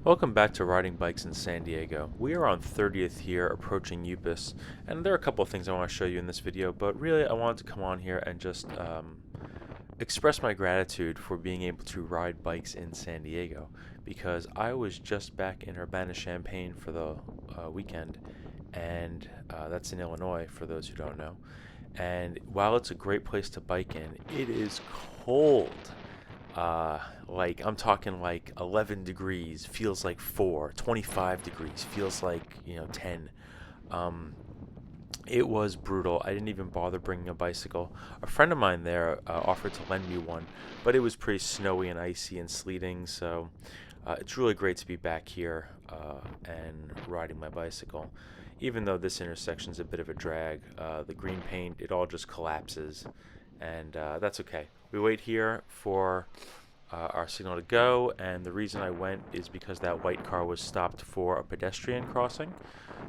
Welcome back to Riding Bikes in San Diego. We are on 30th here approaching Upas, and there are a couple of things I want to show you in this video, but really I wanted to come on here and just express my gratitude for being able to ride bikes in San Diego, because I was just back in Urbana-Champaign for the weekend, and that's in Illinois for those who don't know. And while it's a great place to bike in, it is cold. Like I'm talking like 11 degrees feels like 4, 25 degrees feels like 10. um, it was brutal. I didn't even bother bringing a bicycle. A friend of mine there offered to lend me one, but it was pretty snowy and icy and sleeting, so it's really great to be back here and riding my bicycle. Even though this intersection's a bit of a drag, the green paint, it all just collapses, and that's okay. We wait here for our signal to go, and the reason I went is because that white car was stopped for a pedestrian crossing.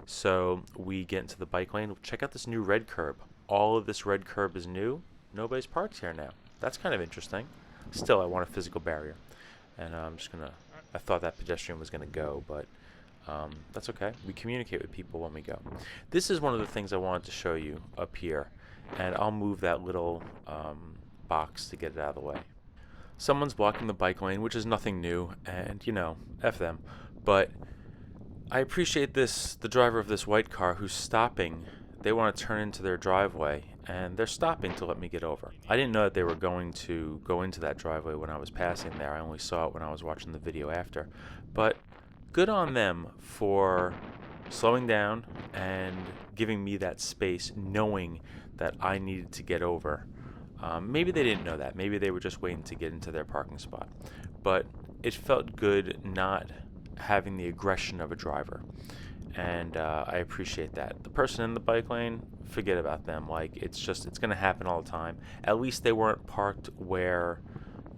So we get into the bike lane. Check out this new red curb. All of this red curb is new. Nobody's parked here now. That's kind of interesting. Still, I want a physical barrier, and I thought that pedestrian was gonna go, but that's okay. We communicate with people when we go. This is one of the things I wanted to show you up here, and I'll move that little box to get it out of the way. Someone's blocking the bike lane, which is nothing new, and F them. But I appreciate the driver of this white car who's stopping. They want to turn into their driveway, and they're stopping to let me get over. I didn't know that they were going to go into that driveway when I was passing there. I only saw it when I was watching the video after. But good on them for slowing down and giving me that space, knowing that I needed to get over. Maybe they didn't know that. Maybe they were just waiting to get into their parking spot. But it felt good not having the aggression of a driver. And I appreciate that. The person in the bike lane, forget about them. Like, it's going to happen all the time. At least they weren't parked where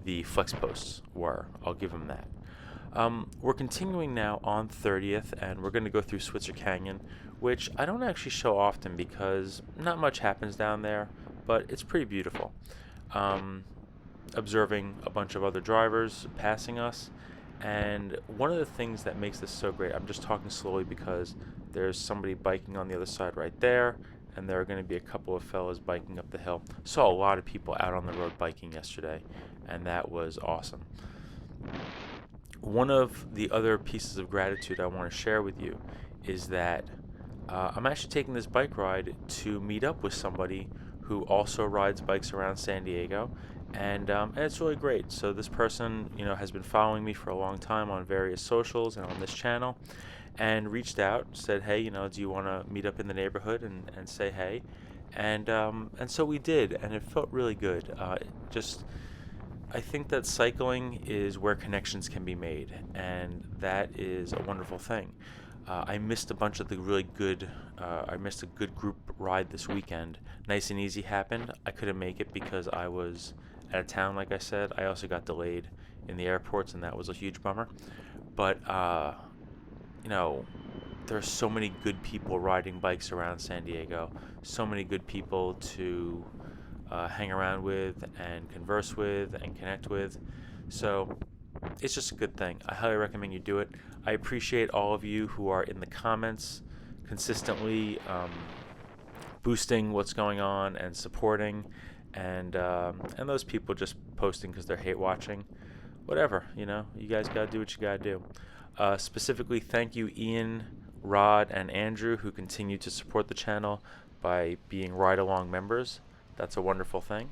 the flex posts were. I'll give them that. We're continuing now on 30th, and we're going to go through Switzer Canyon, which I don't actually show often because not much happens down there, but it's pretty beautiful. Observing a bunch of other drivers passing us, and one of the things that makes this so great, I'm just talking slowly because there's somebody biking on the other side right there, and there are going to be a couple of fellas biking up the hill. Saw a lot of people out on the road biking yesterday, and that was awesome. One of the other pieces of gratitude I want to share with you is that I'm actually taking this bike ride to meet up with somebody who also rides bikes around San Diego, and it's really great. So this person, has been following me for a long time on various socials and on this channel, and reached out, said, hey, do you want to meet up in the neighborhood and say hey? And so we did, and it felt really good. I think that cycling is where connections can be made, and that is a wonderful thing. I missed a bunch of the really good, I missed a good group ride this weekend. Nice and Easy happened. I couldn't make it because I was out of town, like I said. I also got delayed in the airports, and that was a huge bummer. But, there's so many good people riding bikes around San Diego, so many good people to hang around with and converse with and connect with. So it's just a good thing. I highly recommend you do it. I appreciate all of you who are in the comments consistently boosting what's going on and supporting, and those people just posting because they're hate watching. Whatever, you guys gotta do what you gotta do. Specifically, thank you, Ian, Rod, and Andrew, who continue to support the channel by being ride-along members. That's a wonderful thing.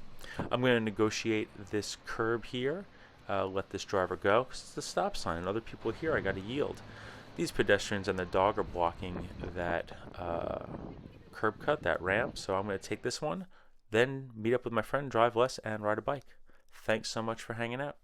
I'm going to negotiate this curb here, let this driver go, because it's the stop sign, and other people here, I got to yield. These pedestrians and their dog are blocking that curb cut, that ramp, so I'm going to take this one, then meet up with my friend, drive less, and ride a bike. Thanks so much for hanging out.